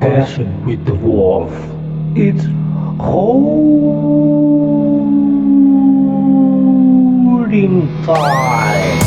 Passion with the wolf. It's holding time.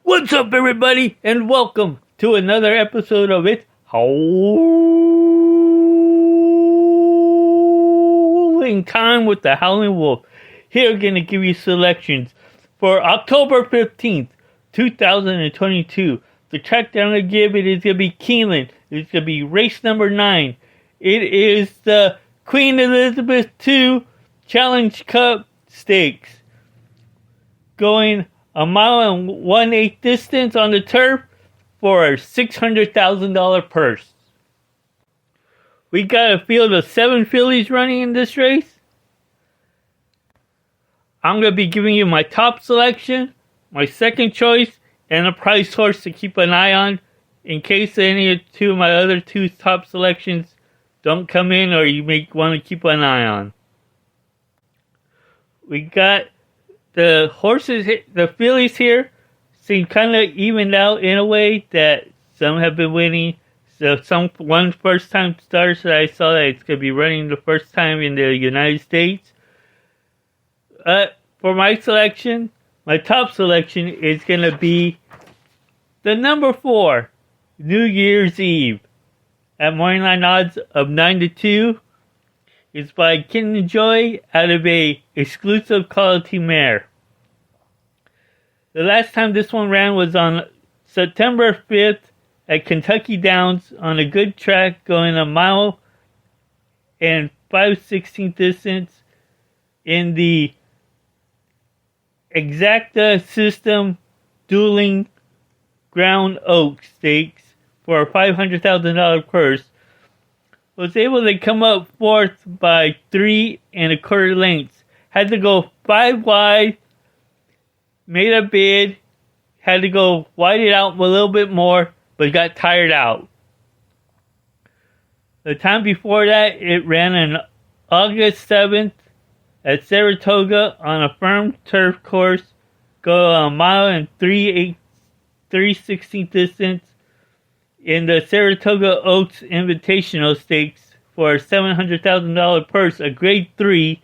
What's up, everybody, and welcome to another episode of It's Howling Time with the Howling Wolf. Here, going to give you selections for October 15th, 2022. The track that I'm going to give it is going to be Keeneland. It's going to be race number 9. It is the Queen Elizabeth II Challenge Cup Stakes. Going a mile and 1/8 distance on the turf for a $600,000 purse. We got a field of 7 fillies running in this race. I'm going to be giving you my top selection, my second choice, and a prize horse to keep an eye on in case any of my other two top selections don't come in or you may want to keep an eye on. We got the horses, the fillies here seem kind of evened out in a way that some have been winning. So one first time starter that I saw that it's going to be running the first time in the United States. For my selection, my top selection is going to be the number 4, New Year's Eve, at morning odds of 9-2. It's by Keeneland Joy out of a exclusive quality mare. The last time this one ran was on September 5th at Kentucky Downs on a good track going a mile and 5/16 distance in the Exacta System Dueling Ground Oak Stakes for a $500,000 purse. Was able to come up 4th by 3 1/4 lengths. Had to go 5 wide, made a bid, had to go wide it out a little bit more, but got tired out. The time before that, it ran on August 7th at Saratoga on a firm turf course, go a mile and 3/16 distance in the Saratoga Oaks Invitational Stakes for a $700,000 purse, a grade 3,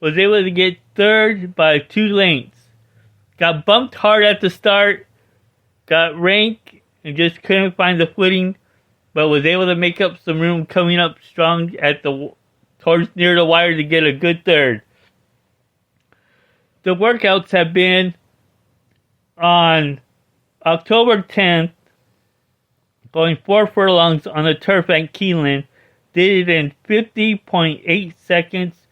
was able to get 3rd by 2 lengths. Got bumped hard at the start, got rank, and just couldn't find the footing, but was able to make up some room coming up strong at towards near the wire to get a good 3rd. The workouts have been on October 10th, going 4 furlongs on the turf at Keeneland, did it in 50.8 seconds.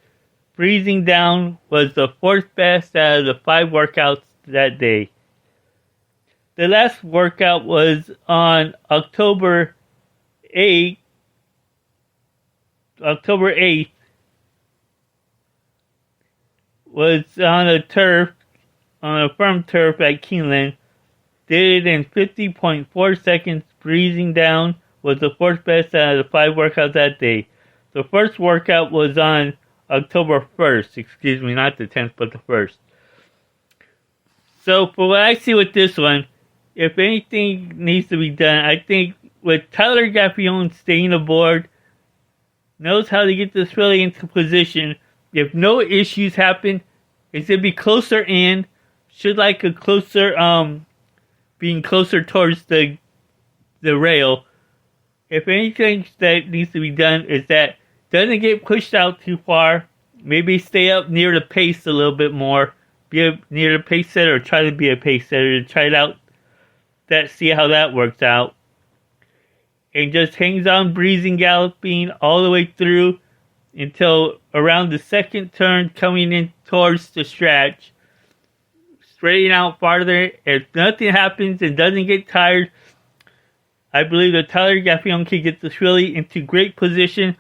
Freezing down was the 4th best out of the 5 workouts that day. The last workout was on October 8th, was on a firm turf at Keeneland. Did it in 50.4 seconds. Freezing down was the 4th best out of the 5 workouts that day. The first workout was on October 1st, not the 10th, but the 1st. So, for what I see with this one, if anything needs to be done, I think with Tyler Gaffione staying aboard, knows how to get this filly into position. If no issues happen, it's going to be closer in. Should like a closer being closer towards the rail. If anything that needs to be done is that doesn't get pushed out too far. Maybe stay up near the pace a little bit more. Be near the pace setter, or try to be a pace setter to try it out. See how that works out. And just hangs on breezing, galloping all the way through until around the second turn, coming in towards the stretch. Straightening out farther. If nothing happens and doesn't get tired, I believe that Tyler Gaffion can get this filly into great position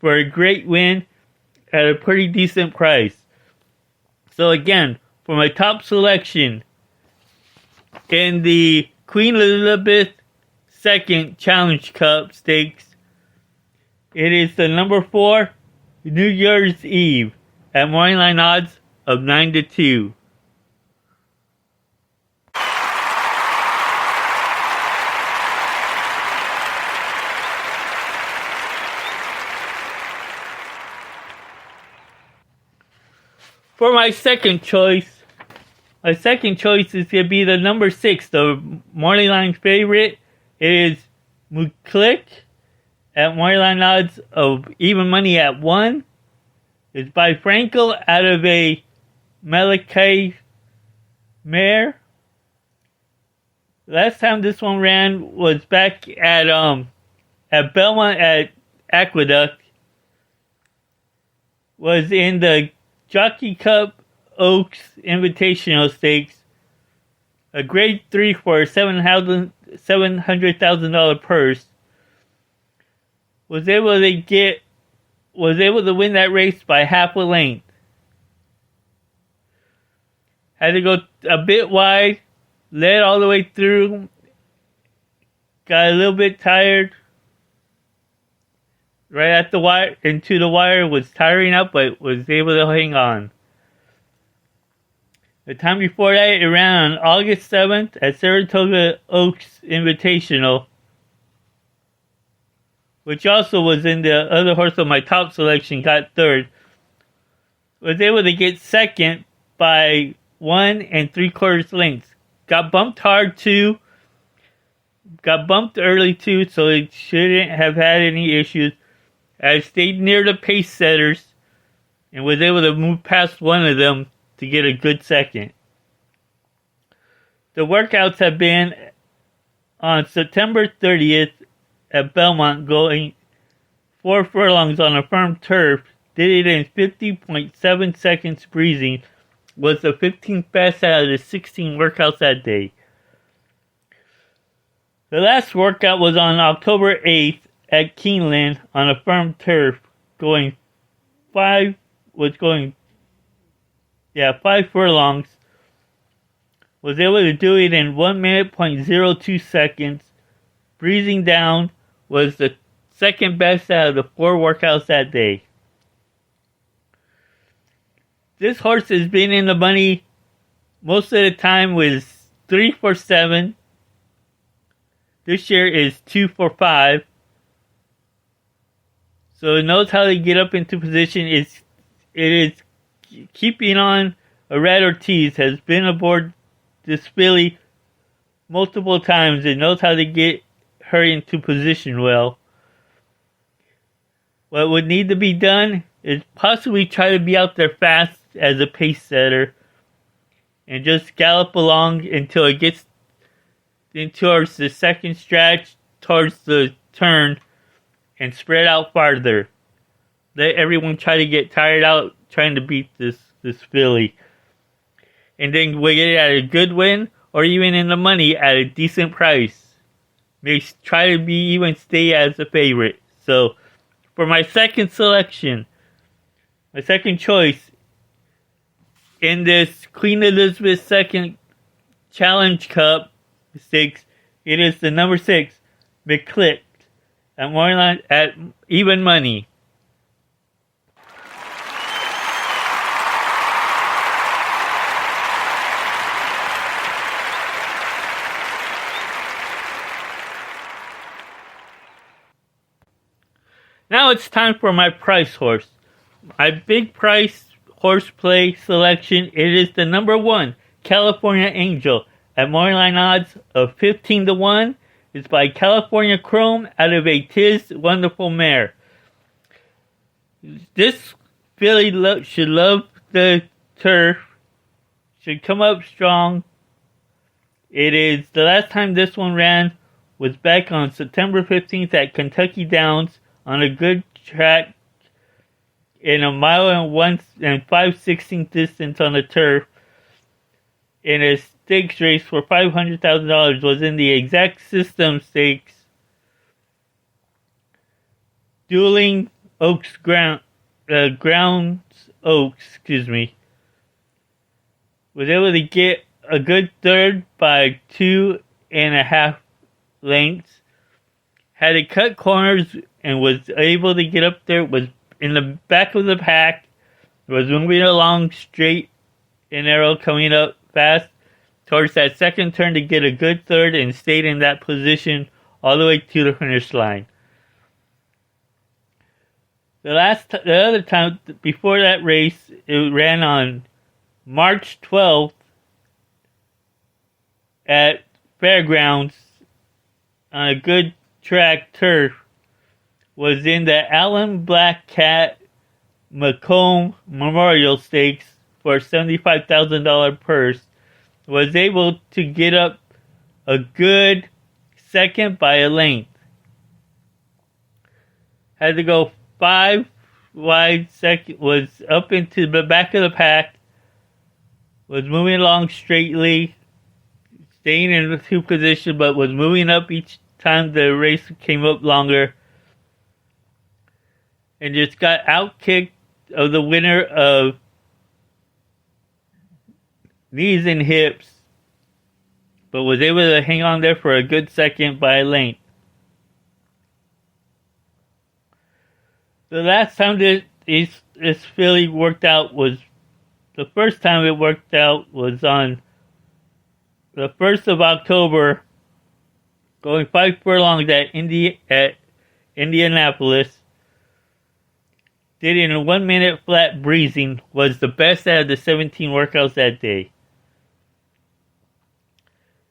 for a great win at a pretty decent price. So again, for my top selection in the Queen Elizabeth II Challenge Cup Stakes, it is the number 4 New Year's Eve at morning line odds of 9-2. For my second choice is going to be the number 6, the morning line favorite. It is Muklik at morning line odds of even money at 1. It's by Frankel out of a Malachi mare. Last time this one ran was back at Belmont at Aqueduct. Was in the Jockey Cup Oaks Invitational Stakes, a grade 3 for a $700,000 purse. Was able to win that race by half a length. Had to go a bit wide, led all the way through, got a little bit tired. Right at the wire, into the wire, was tiring up, but was able to hang on. The time before that, it ran on August 7th at Saratoga Oaks Invitational, which also was in the other horse of my top selection, got 3rd. Was able to get 2nd by 1 3/4 lengths. Got bumped hard too. Got bumped early too, so it shouldn't have had any issues. I stayed near the pace setters and was able to move past one of them to get a good 2nd. The workouts have been on September 30th at Belmont, going 4 furlongs on a firm turf. Did it in 50.7 seconds breezing. Was the 15th best out of the 16 workouts that day. The last workout was on October 8th at Keeneland on a firm turf, going 5 furlongs. Was able to do it in 1 minute, 0.02 seconds. Breezing down was the 2nd best out of the 4 workouts that day. This horse has been in the money most of the time, was 3 for 7. This year is 2 for 5. So it knows how to get up into position. It is keeping on a Red Ortiz, has been aboard this filly multiple times. It knows how to get her into position well. What would need to be done is possibly try to be out there fast as a pace setter and just gallop along until it gets towards the second stretch, towards the turn, and spread out farther. Let everyone try to get tired out trying to beat this filly. And then we get it at a good win, or even in the money at a decent price. Maybe try to even stay as a favorite. So, for my second selection, my second choice in this Queen Elizabeth II Challenge Cup Stakes, it is the number 6, McClick, at morning at even money. Now it's time for my price horse. My big price horse play selection. It is the number 1, California Angel, at morning odds of 15 to 1 is by California Chrome out of a Tis Wonderful Mare. This filly should love the turf, should come up strong. It is the last time this one ran was back on September 15th at Kentucky Downs on a good track in a mile and 5/16 distance on the turf. In a stakes race for $500,000 was in the Exact System Stakes. Dueling Oaks Grounds Oaks, was able to get a good third by 2.5 lengths. Had to cut corners and was able to get up there. Was in the back of the pack. Was moving along straight and narrow, coming up fast towards that second turn to get a good third and stayed in that position all the way to the finish line. The other time before that race, it ran on March 12th at Fairgrounds on a good track turf. Was in the Allen Black Cat Macomb Memorial Stakes for a $75,000 purse. Was able to get up a good second by a length. Had to go 5 wide second. Was up into the back of the pack. Was moving along straightly, staying in the 2 position, but was moving up each time the race came up longer. And just got outkicked of the winner of knees and hips, but was able to hang on there for a good second by a length. The last time this filly worked out was, the first time it worked out was on the 1st of October, going 5 furlongs at Indianapolis. Did it in a 1 minute flat breezing, was the best out of the 17 workouts that day.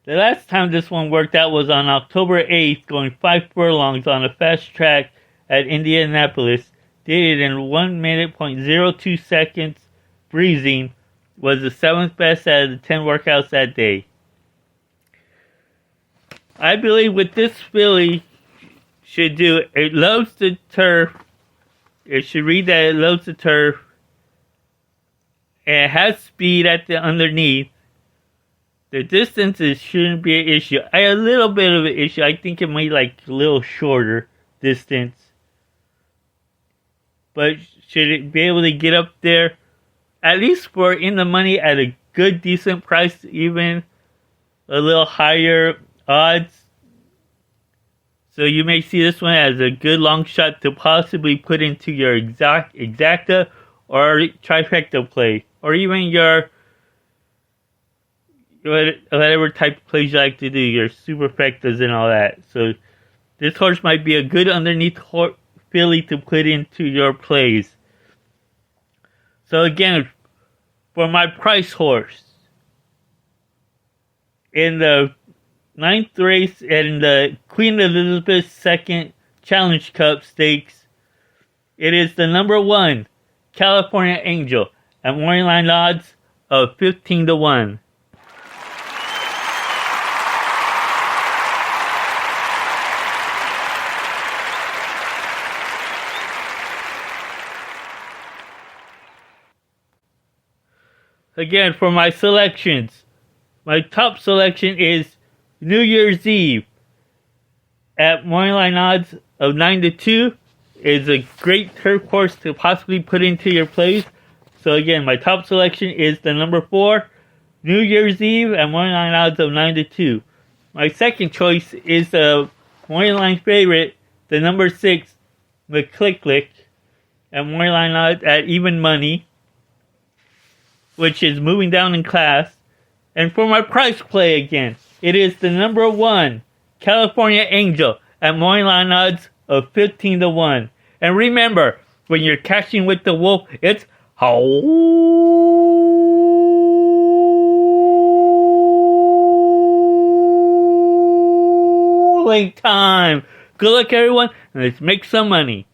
The last time this one worked out was on October 8th, going 5 furlongs on a fast track at Indianapolis. Did it in 1 minute, 0.02 seconds, breezing, was the 7th best out of the 10 workouts that day. I believe what this filly should do, it loves the turf. It should read that it loves the turf. And it has speed at the underneath. The distances shouldn't be an issue. A little bit of an issue. I think it might like a little shorter distance. But should it be able to get up there, at least for in the money at a good, decent price, even a little higher odds. So you may see this one as a good long shot to possibly put into your exacta or trifecta play, or even your whatever type of plays you like to do, your superfectas and all that. So this horse might be a good underneath filly to put into your plays. So again, for my price horse, in the 9th race in the Queen Elizabeth II Challenge Cup Stakes, it is the number 1 California Angel at morning line odds of 15 to 1. Again, for my selections, my top selection is New Year's Eve at morning line odds of 9 to 2. Is a great turf course to possibly put into your plays. So again, my top selection is the number 4 New Year's Eve at morning line odds of 9 to 2. My second choice is the morning line favorite, the number 6 McClicklick at morning line odds at even money, which is moving down in class. And for my price play again, it is the number 1 California Angel at morning line odds of 15 to 1. And remember, when you're cashing with the wolf, it's how. bowling time. Good luck, everyone, and let's make some money.